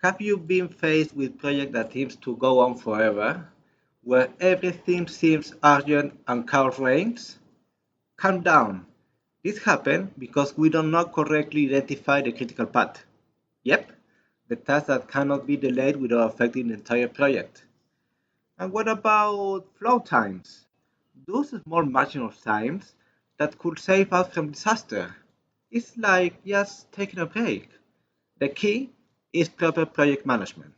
Have you been faced with projects that seems to go on forever, where everything seems urgent and chaos reigns? Calm down. This happens because we do not correctly identify the critical path. Yep, the task that cannot be delayed without affecting the entire project. And what about flow times? Those small margin of times that could save us from disaster. It's like just taking a break. The key is proper project management.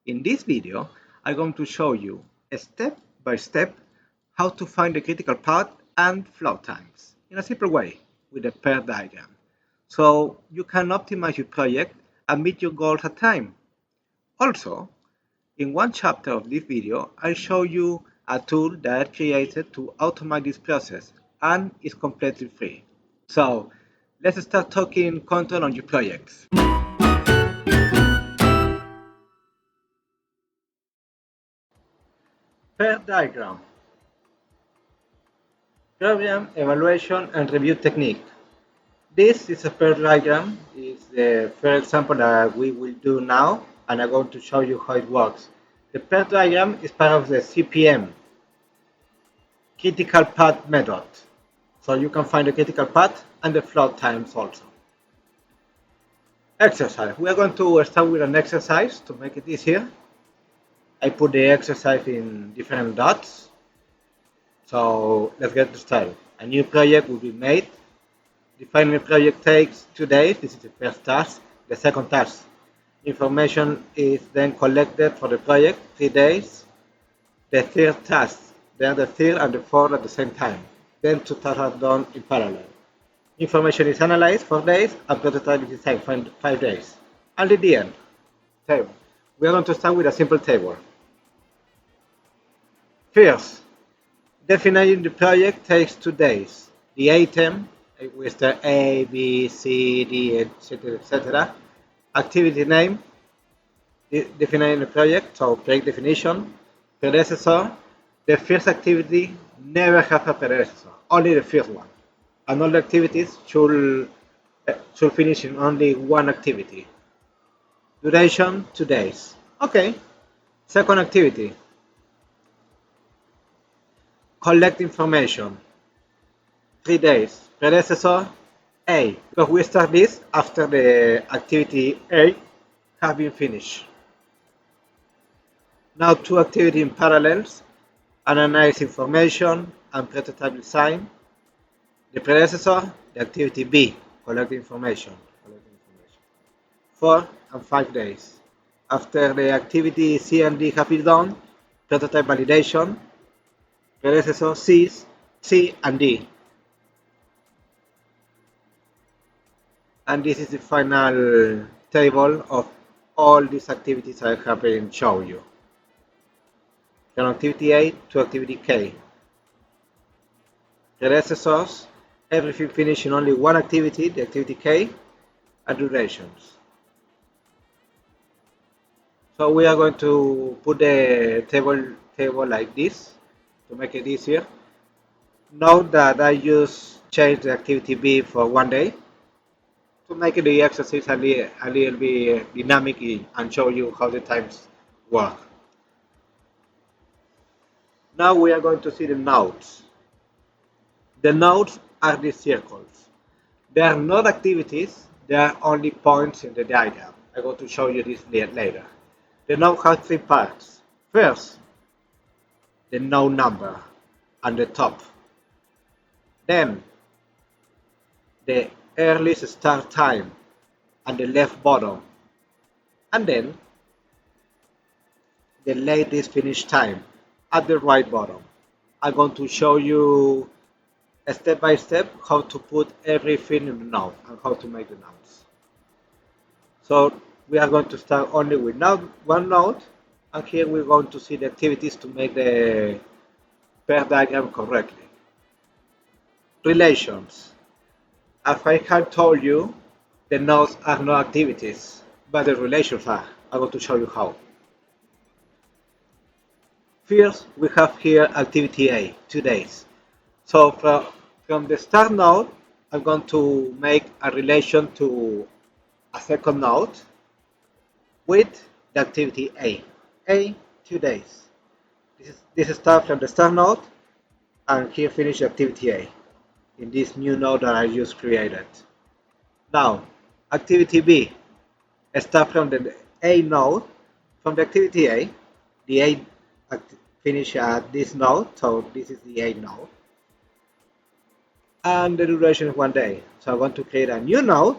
In this video, I'm going to show you step by step how to find the critical path and flow times in a simple way with a PERT diagram. So you can optimize your project and meet your goals at time. Also, in one chapter of this video, I show you a tool that I created to automate this process and is completely free. So let's start talking control on your projects. PERT diagram. Program evaluation and review technique. This is a PERT diagram. It's the first example that we will do now, and I'm going to show you how it works. The PERT diagram is part of the CPM, critical path method. So you can find the critical path and the flow times also. Exercise. We are going to start with an exercise to make it easier. I put the exercise in different dots. So let's get started. A new project will be made. Defining the project takes 2 days. This is the first task. The second task. Information is then collected for the project, 3 days. The third task. Then the third and the fourth at the same time. Then 2 tasks are done in parallel. Information is analyzed 4 days and prototype is designed 5 days. And at the end, table. We are going to start with a simple table. First, defining the project takes 2 days. The item, with the A, B, C, D, etc. Activity name, defining the project, so project definition. Predecessor, the first activity never has a predecessor, only the first one. And all the activities should finish in only one activity. Duration, 2 days. Okay. Second activity. Collect information. 3 days. Predecessor, A. Because we start this after the activity A has been finished. Now 2 activities in parallels. Analyze information and prototype design. The predecessor, the activity B, collect information. 4 and 5 days. After the activity C and D have been done, prototype validation, predecessor C and D. And this is the final table of all these activities I have been shown you. From activity A to activity K. Predecessors, everything finished in only one activity, the activity K, and durations. So we are going to put the table like this to make it easier. Note that I just changed the activity B for 1 day to make the exercise a little bit dynamic and show you how the times work. Now we are going to see the nodes. The nodes are these circles. They are not activities, they are only points in the diagram. I'm going to show you this later. The node has 3 parts. First, the node number at the top. Then, the earliest start time at the left bottom. And then, the latest finish time at the right bottom. I'm going to show you step by step how to put everything in the node and how to make the nodes. So we are going to start only with one node, and here we're going to see the activities to make the PERT diagram correctly. Relations. As I have told you, the nodes are not activities, but the relations are. I'm going to show you how. First, we have here activity A, 2 days. So from the start node, I'm going to make a relation to a second node. with the activity A. A, 2 days. This is start from the start node, and here finish activity A in this new node that I just created. Now, activity B, start from the A node, from the activity A, the A finish at this node, so this is the A node, and the duration is 1 day. So I want to create a new node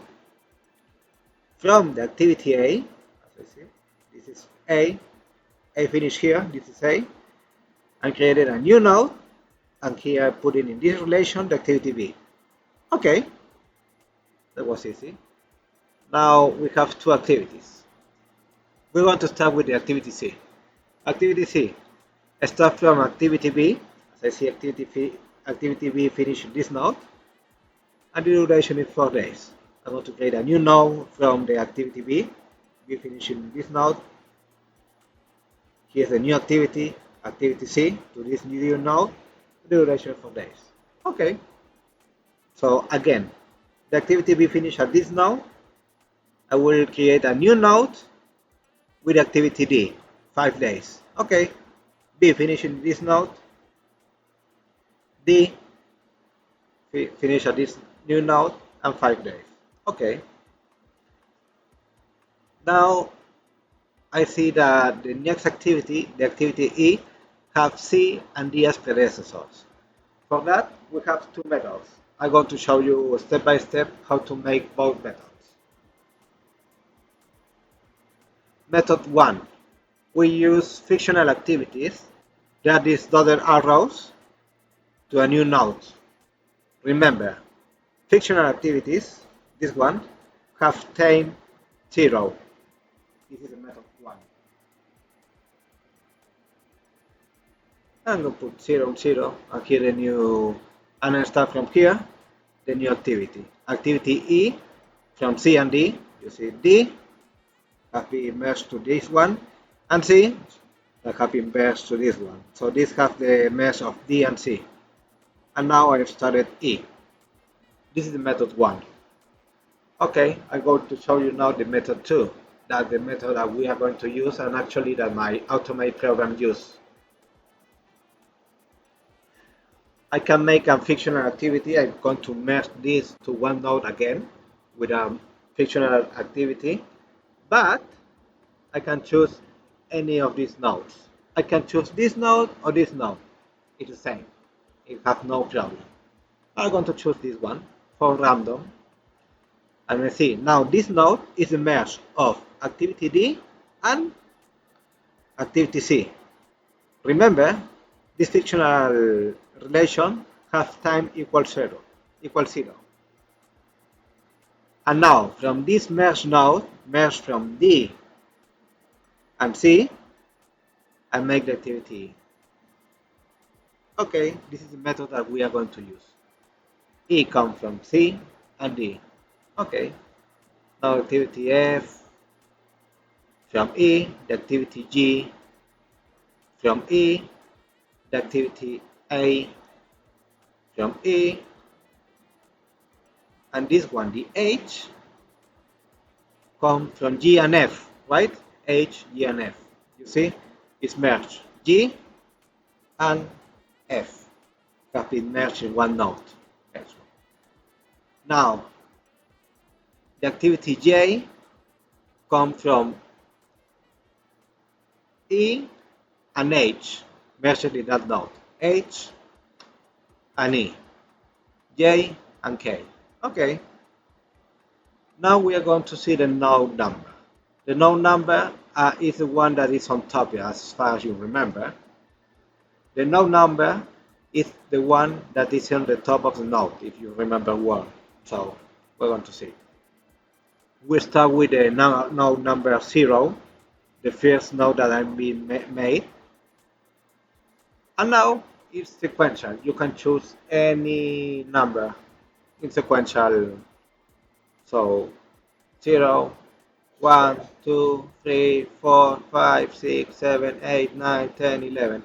from the activity A, as I see, this is A finish here, this is A, and created a new node, and here I put in this relation the activity B. Okay, that was easy. Now we have two activities. We want to start with the activity C. Activity C, start from activity B, as I see activity B finish this node, and the duration is 4 days. I want to create a new node from the activity B finishing this node. Here's a new activity, activity C, to this new node, the duration 4 days. Okay. So again, the activity B finish at this node. I will create a new node with activity D, 5 days. Okay. B finishing this node. D finish at this new node and 5 days. Okay. Now I see that the next activity, the activity E, have C and D as predecessors. For that, we have two methods. I'm going to show you step by step how to make both methods. Method 1. We use fictional activities, that is dotted arrows, to a new node. Remember, fictional activities, this one, have time 0. This is the method 1. I'm going to put 0, 0, and here the new, and I start from here, the new activity. Activity E, from C and D, you see D, have been merged to this one, and C, that have been merged to this one. So this have the merge of D and C. And now I've started E. This is the method 1. Okay, I'm going to show you now the method 2. That's the method that we are going to use, and actually that my automate program uses. I can make a fictional activity. I'm going to merge this to one node again with a fictional activity, but I can choose any of these nodes. I can choose this node or this node. It's the same. It has no problem. I'm going to choose this one for random. And let's see, now this node is a merge of activity D and activity C. Remember, this fictional relation has time equals 0. And now, from this merge node, merge from D and C, I make the activity E. Okay, this is the method that we are going to use. E comes from C and D. Okay, now activity F, from E, the activity G, from E, the activity A, from E, and this one, the H, come from G and F, right? H, G, and F. You see, it's merged. G and F have been merged in one node. Now, the activity J comes from E and H, merged in that node. H and E, J and K. Okay. Now we are going to see the node number. The node number is the one that is on top here, as far as you remember. The node number is the one that is on the top of the node, if you remember well. So we're going to see. We start with the node number 0, the first node that I've been made. And now it's sequential. You can choose any number in sequential. So 0, 1, 2, 3, 4, 5, 6, 7, 8, 9, 10, 11.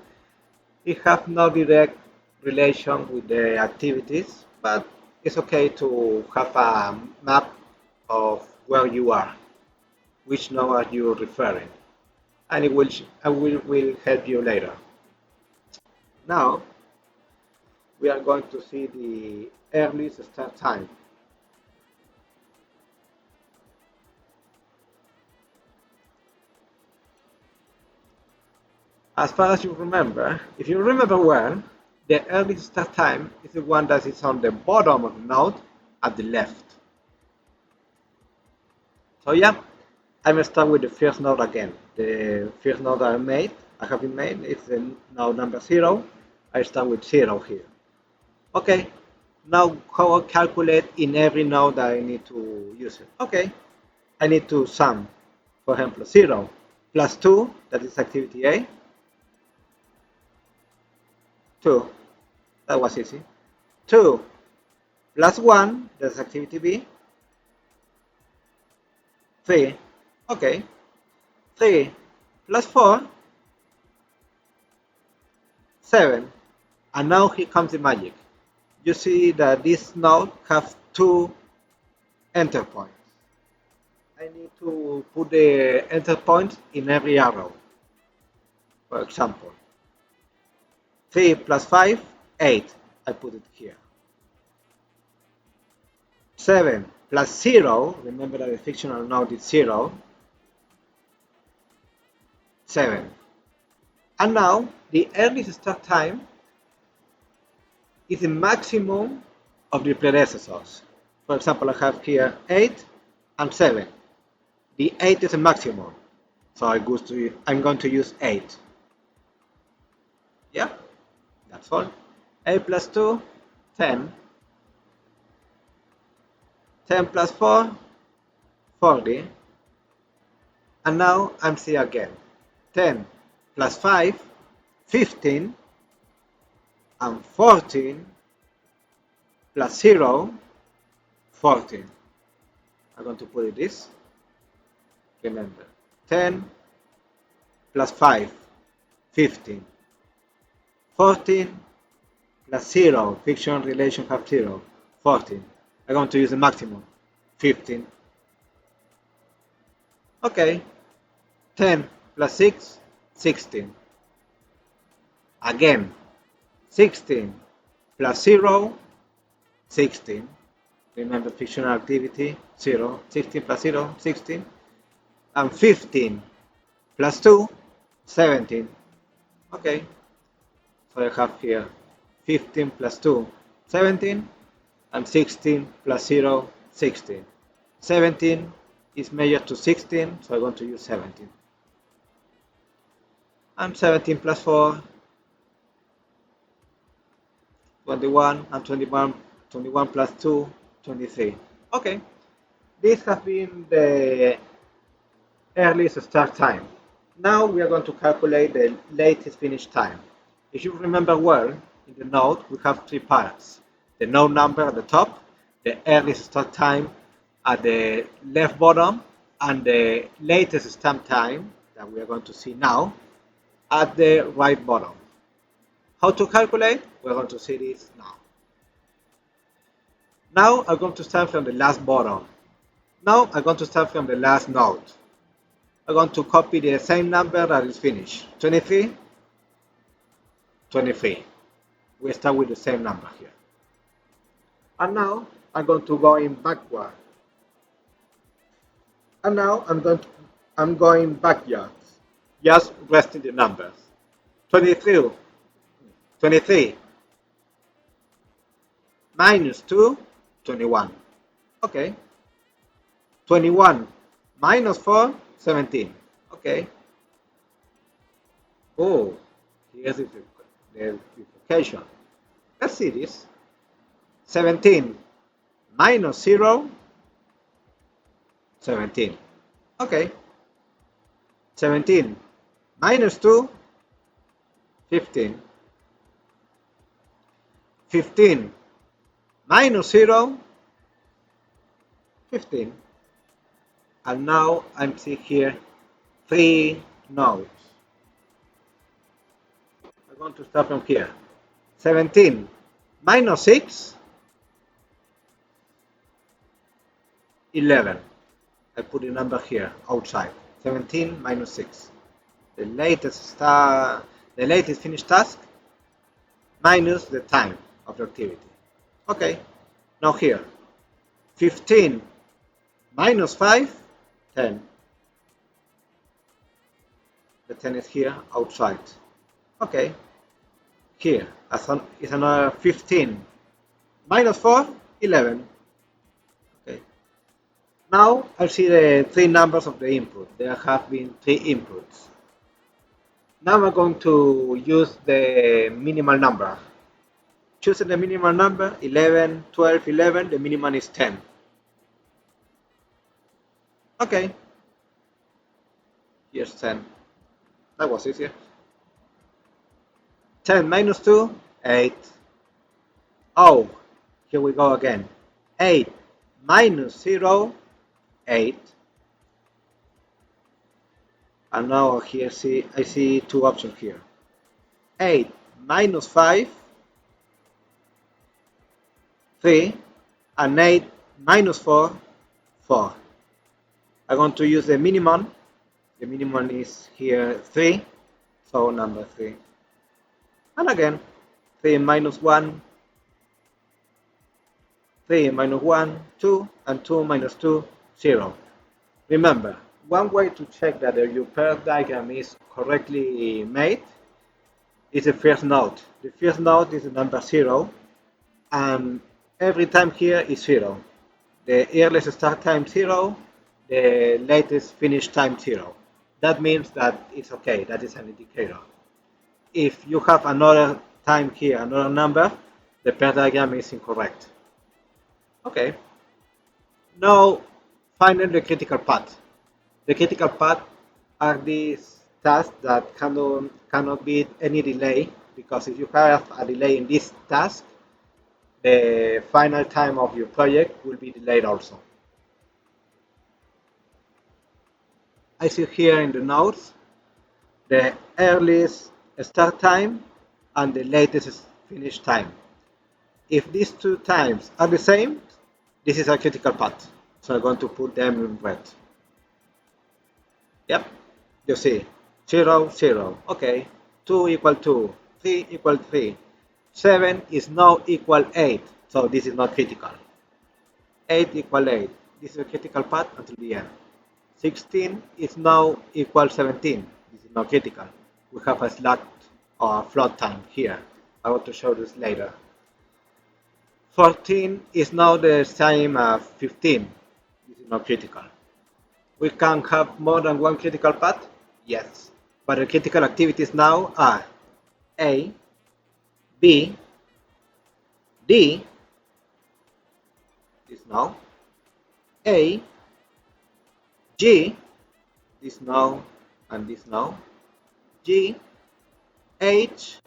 It has no direct relation with the activities, but it's okay to have a map of where you are. which node are you referring, and will help you later. Now we are going to see the earliest start time. As far as you remember, if you remember well, the earliest start time is the one that is on the bottom of the node at the left. So yeah, I'm gonna start with the first node again. The first node I have been made is the node number 0. I start with 0 here. Okay, now how I calculate in every node that I need to use it. Okay, I need to sum, for example, 0 plus 2, that is activity A, 2, that was easy, 2 plus 1, that's activity B, 3, okay, 3 plus 4, 7, and now here comes the magic. You see that this node has 2 enter points. I need to put the enter points in every arrow. For example, 3 plus 5, 8. I put it here. 7 plus 0, remember that the fictional node is 0, 7. And now the earliest start time is the maximum of the predecessors. For example, I have here 8 and 7. The 8 is the maximum, so I'm going to use 8. Yeah, that's all. 8 plus 2, 10. 10 plus 4, 40. And now I'm C again. 10 plus 5, 15. And 14 plus 0, 14. I'm going to put it this. Remember, 10 plus 5, 15. 14 plus 0, fictional relation have 0, 14. I'm going to use the maximum, 15. Okay, 10 plus 6, 16. Again, 16 plus 0, 16. Remember fictional activity, 0. 16 plus 0, 16. And 15 plus 2, 17. Okay, so I have here 15 plus 2, 17. And 16 plus 0, 16. 17 is measured to 16, so I'm going to use 17. And 17 plus 4, 21, and 21 plus 2, 23. Okay, this has been the earliest start time. Now we are going to calculate the latest finish time. If you remember well, in the node we have 3 parts. The node number at the top, the earliest start time at the left bottom, and the latest start time that we are going to see now at the right bottom. How to calculate? We're going to see this now. Now I'm going to start from the last bottom. Now I'm going to start from the last node. I'm going to copy the same number that is finished. 23, 23. We start with the same number here. And now I'm going to go in backward. And now I'm going backwards, just resting the numbers. 23, 23 minus 2, 21. Okay. 21 minus 4, 17. Okay. Oh, here's the duplication. Let's see this. 17 minus 0, 17. Okay. 17 minus 2, 15. 15 minus 0, 15. And now I'm seeing here 3 nodes. I'm going to start from here. 17 minus 6, 11. I put the number here outside. 17 minus 6. The latest finished task minus the time of the activity. Okay, now here 15 minus 5, 10. The 10 is here outside. Okay, here is another 15 minus 4, 11. Okay, now I see the three numbers of the input. There have been three inputs. Now we're going to use the minimal number. Choosing the minimal number, 11, 12, 11, the minimum is 10. Okay, here's 10. That was easier. 10 minus 2, 8. Oh, here we go again. 8 minus 0, 8. And now here I see two options here. 8 minus 5, 3. And 8 minus 4, 4. I'm going to use the minimum. The minimum is here 3. So number 3. And again, 3 minus 1, 3 minus 1, 2, and 2 minus 2, 0. Remember, one way to check that your PERT diagram is correctly made is the first node. The first node is the number 0, and every time here is 0. The earliest start time 0, the latest finish time 0. That means that it's okay, that is an indicator. If you have another time here, another number, the PERT diagram is incorrect. Okay. Now, finally, the critical path. The critical path are these tasks that cannot be any delay, because if you have a delay in this task, the final time of your project will be delayed also. I see here in the notes the earliest start time and the latest finish time. If these two times are the same, this is a critical path. So I'm going to put them in red. Yep, you see, 0, 0. Okay, 2 equal 2, 3 equal 3. 7 is now equal 8, so this is not critical. 8 equal 8. This is a critical path until the end. 16 is now equal 17. This is not critical. We have a slack or float time here. I want to show this later. 14 is now the same as 15. This is not critical. We can have more than one critical path? Yes. But the critical activities now are A, B, D, this now, A, G, this now, and this now, G, H,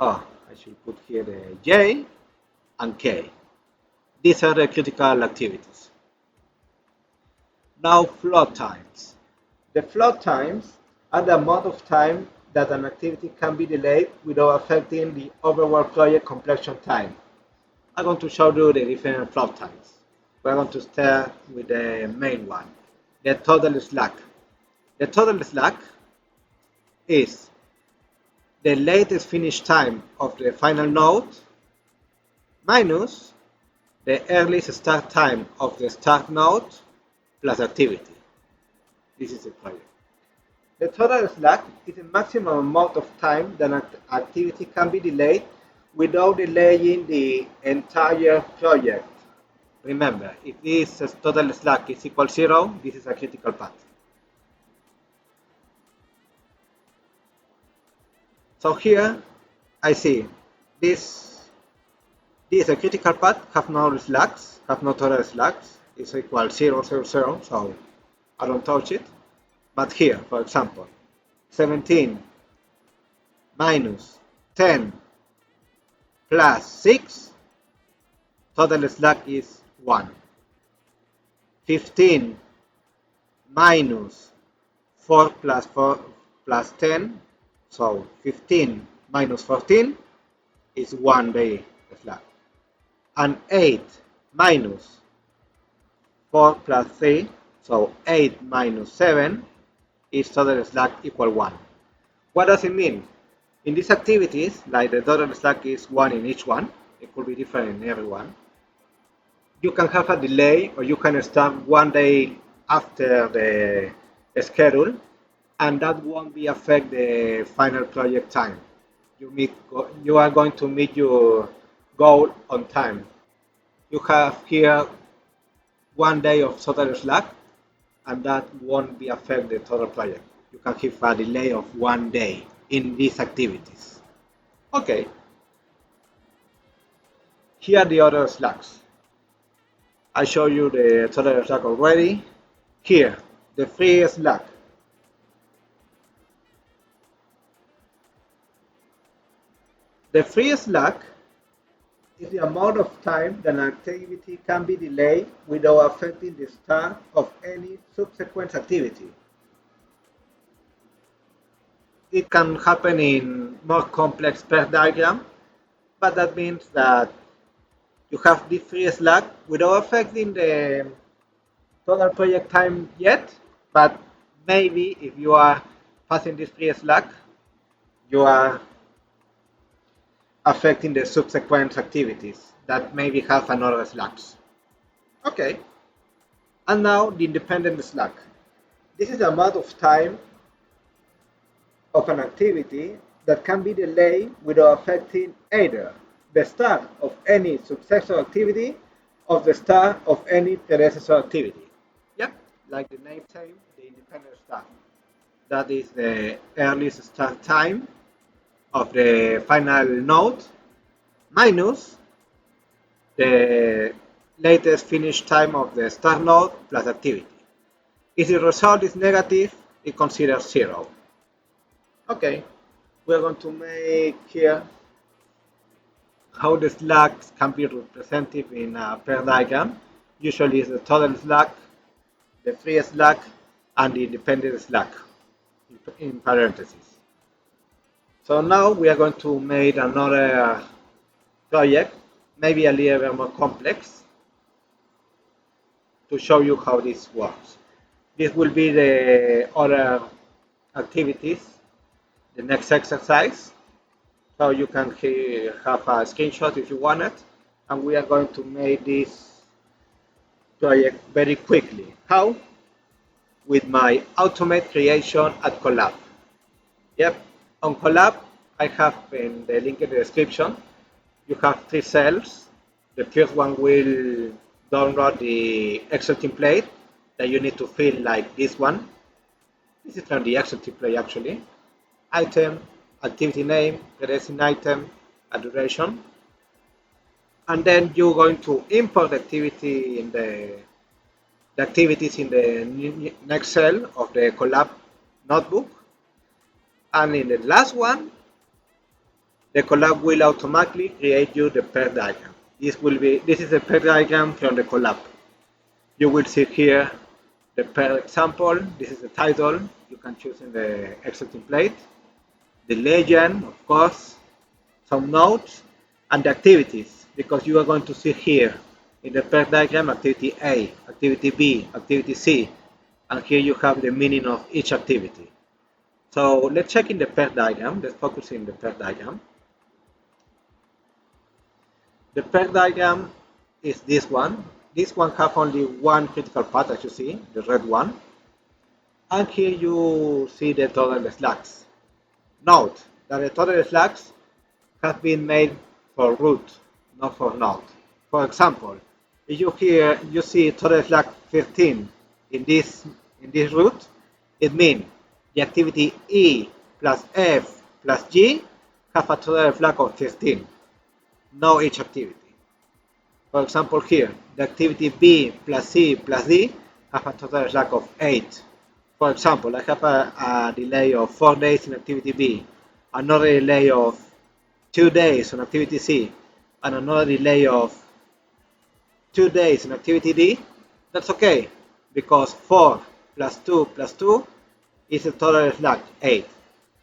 I should put here the J, and K. These are the critical activities. Now float times. The float times are the amount of time that an activity can be delayed without affecting the overall project completion time. I'm going to show you the different float times. We're going to start with the main one, the total slack. The total slack is the latest finish time of the final node minus the earliest start time of the start node plus activity. This is the project. The total slack is the maximum amount of time that an activity can be delayed without delaying the entire project. Remember, if this total slack is equal 0, this is a critical path. So here I see this is a critical path, have no slacks, have no total slacks, is equal 0, 0, 0, so I don't touch it. But here, for example, 17 minus 10 plus 6, total slack is 1. 15 minus 4 plus 10, so 15 minus 14 is 1 day slack. And 8 minus 4 plus 3, So 8 minus 7 is total slack equal 1. What does it mean? In these activities, like the total slack is 1 in each one, it could be different in every one. You can have a delay, or you can start 1 day after the schedule, and that won't be affect the final project time. You are going to meet your goal on time. You have here 1 day of total slack, and that won't be affect the total project. You can have a delay of 1 day in these activities. Okay, here are the other slacks. I show you the total slack already. Here, the free slack. The free slack is the amount of time that an activity can be delayed without affecting the start of any subsequent activity. It can happen in more complex PERT diagram, but that means that you have this free slack without affecting the total project time yet, but maybe if you are passing this free slack, you are affecting the subsequent activities that maybe have another slacks. Okay, and now the independent slack. This is the amount of time of an activity that can be delayed without affecting either the start of any successor activity or the start of any predecessor activity. Yep, like the name says, the independent start. That is the earliest start time of the final node minus the latest finish time of the start node plus activity. If the result is negative, it considers 0. Okay, we're going to make here how the slacks can be represented in a PERT diagram. Usually it's the total slack, the free slack, and the independent slack in parentheses. So now we are going to make another project, maybe a little bit more complex, to show you how this works. This will be the other activities, the next exercise. So you can have a screenshot if you want it. And we are going to make this project very quickly. How? With my automate creation at Colab. Yep, on Colab, I have in the link in the description, you have 3 cells. The first one will download the Excel template that you need to fill like this one. This is from the Excel template actually. Item, activity name, predecessing item, a duration. And then you're going to import the activity in the activities in the next cell of the Colab notebook. And in the last one, the Colab will automatically create you the PERT diagram. This is a PERT diagram from the Colab. You will see here the PERT example. This is the title. You can choose in the Excel template. The legend, of course, some notes, and the activities, because you are going to see here in the PERT diagram activity A, activity B, activity C, and here you have the meaning of each activity. So let's check in the PERT diagram. Let's focus in the PERT diagram. The PERT diagram is this one. This one has only one critical path, as you see, the red one. And here you see the total slacks. Note that the total slacks have been made for root, not for node. For example, if you see total slack 15 in this root, it means the activity E plus F plus G have a total slack of 15. Know each activity. For example, here the activity B plus C plus D have a total slack of 8. For example, I have a delay of 4 days in activity B, another delay of 2 days on activity C, and another delay of 2 days in activity D. That's okay, because 4 plus 2 plus 2 is a total slack 8.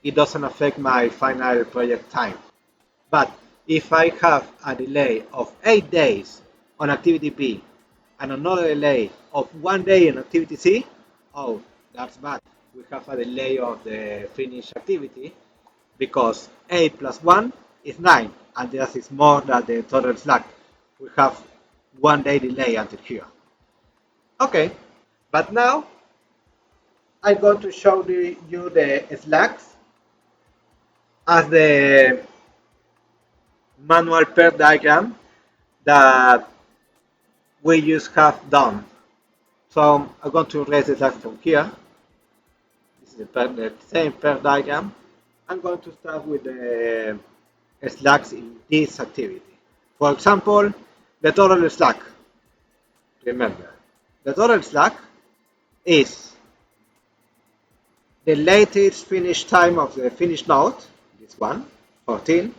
It doesn't affect my final project time. But if I have a delay of 8 days on activity B and another delay of 1 day in activity C, oh, that's bad. We have a delay of the finished activity because 8 plus 1 is 9, and this is more than the total slack. We have 1 day delay until here. Okay, but now I'm going to show you the slacks as the manual PERT diagram that we just have done. So I'm going to erase the slacks from here. This is the same PERT diagram. I'm going to start with the slacks in this activity. For example, the total slack. Remember, the total slack is the latest finish time of the finish node, this one, 14,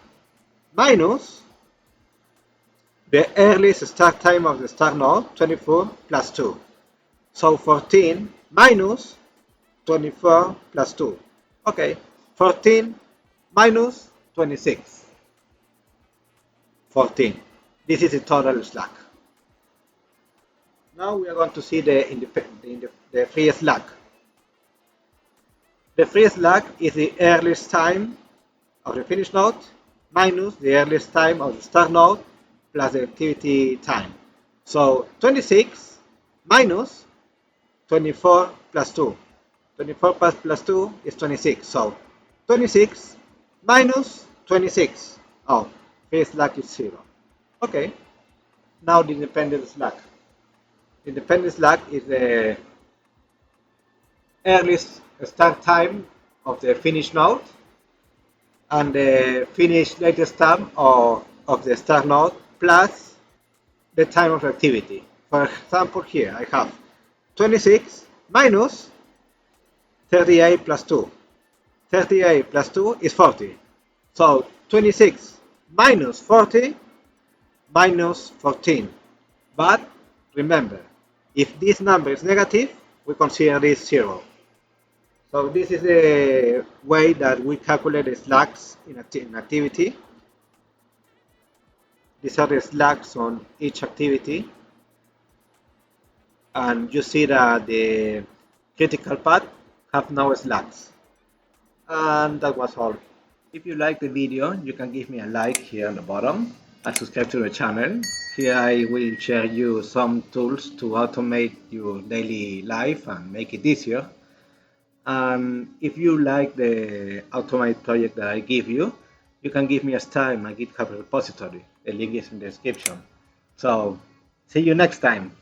minus the earliest start time of the start node, 24 plus 2. So 14 minus 24 plus 2. Okay, 14 minus 26. 14. This is the total slack. Now we are going to see the free slack. The free slack is the earliest time of the finish node minus the earliest time of the start node plus the activity time. So 26 minus 24 plus 2. 24 plus 2 is 26. So 26 minus 26. Oh, free slack is 0. Okay. Now the independent slack. The independent slack is the earliest start time of the finish node and the finish latest time of the start node plus the time of activity. For example, here I have 26 minus 38 plus 2. 38 plus 2 is 40. So 26 minus 40 minus 14. But remember, if this number is negative, we consider this 0. So this is the way that we calculate the slacks in activity. These are the slacks on each activity. And you see that the critical path have no slacks. And that was all. If you like the video, you can give me a like here on the bottom and subscribe to the channel. Here I will share you some tools to automate your daily life and make it easier. And if you like the automate project that I give you, you can give me a star in my GitHub repository. The link is in the description. So see you next time.